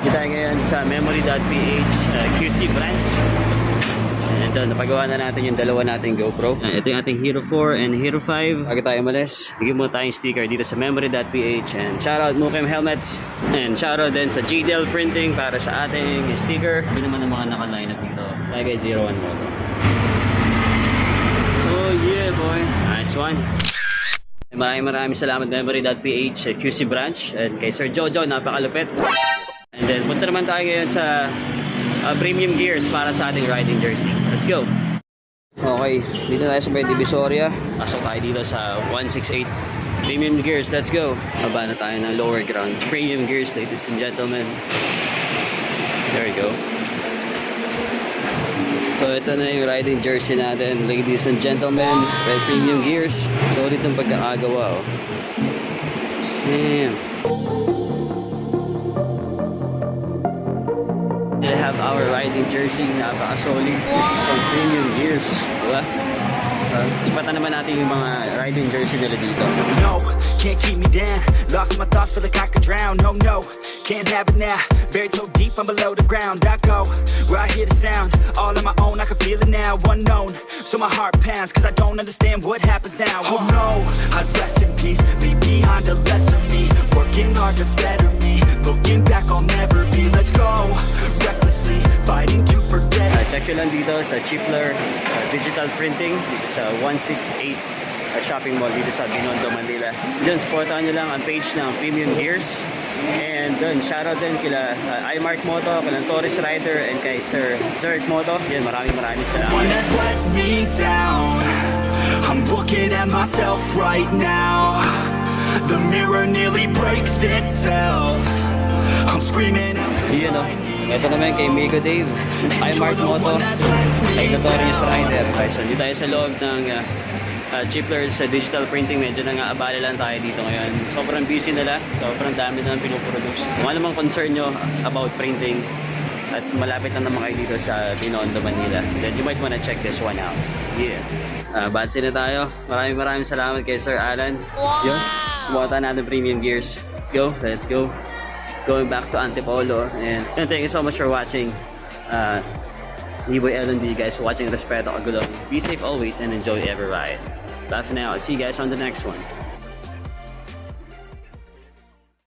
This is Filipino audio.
Dito tayo ngayon sa Memory.PH QC branch. And ito, napagawa na natin yung dalawa nating GoPro. Ito yung ating Hero 4 and Hero 5. Bago tayo malis, bigyan mo tayong sticker dito sa Memory.PH. And shoutout Mookem Helmets. And shoutout din sa GDL Printing para sa ating sticker. Hindi naman ang mga naka-line up dito. Tayo kay 01 Moto. Oh yeah boy, nice one. Maraming salamat Memory.PH QC branch. And kay Sir Jojo, napakalupit. And then punta naman tayo ngayon sa premium gears para sa ating riding jersey. Let's go! Okay, dito tayo sa may Divisoria. Pasok tayo dito sa 168 premium gears. Let's go! Baba na tayo ng lower ground. Premium gears, ladies and gentlemen. There we go. So ito na yung riding jersey natin, ladies and gentlemen. Red premium gears. Solid ang pagkakagawa. Oh. Damn. We have our riding jersey, napaka-solid. This is from premium gears, diba? Spatan naman natin yung mga riding jersey nila dito. No, can't keep me down. Lost my thoughts, feel like I could drown. No, no, can't have it now. Buried so deep, I'm below the ground. I go where I hear the sound. All on my own, I can feel it now. Unknown, so my heart pounds, cause I don't understand what happens now. Oh no, I'd rest in peace. Leave behind a lesser me. Working hard to better me. Looking back, I'll never be. Let's go recklessly, fighting to forget. Check nyo lang dito sa Chipler Digital Printing dito sa 168 shopping mall dito sa Binondo, Manila. Diyan, supportahan nyo lang ang page ng Premium Gears. And dun, shoutout din kila iMark Moto, kila Torres Rider, and kay Sir Moto. Yan, maraming salamat. Wanna let me down. I'm looking at myself right now. The mirror nearly breaks itself. I'm screaming out. Yun o. Ito naman kay Migo Dave, iMark Moto, kay Torres Rider. So, dito tayo sa loob ng Chipler's Digital Printing. Medyo nang-aabala lang tayo dito ngayon. Sobrang busy nila. Sobrang dami na pinuproduce. Kung ano mang concern nyo about printing, at malapit na naman kayo dito sa Binondo, Manila, then you might wanna check this one out. Yeah. Batsi na tayo. Maraming salamat kay Sir Alan. Wow! Yun. Subukan natin premium gears. Let's go. Going back to Antipolo. And thank you so much for watching. D-Boy L&D, guys, watching Respeto Kagulong. Be safe always and enjoy every ride. Bye for now. I'll see you guys on the next one.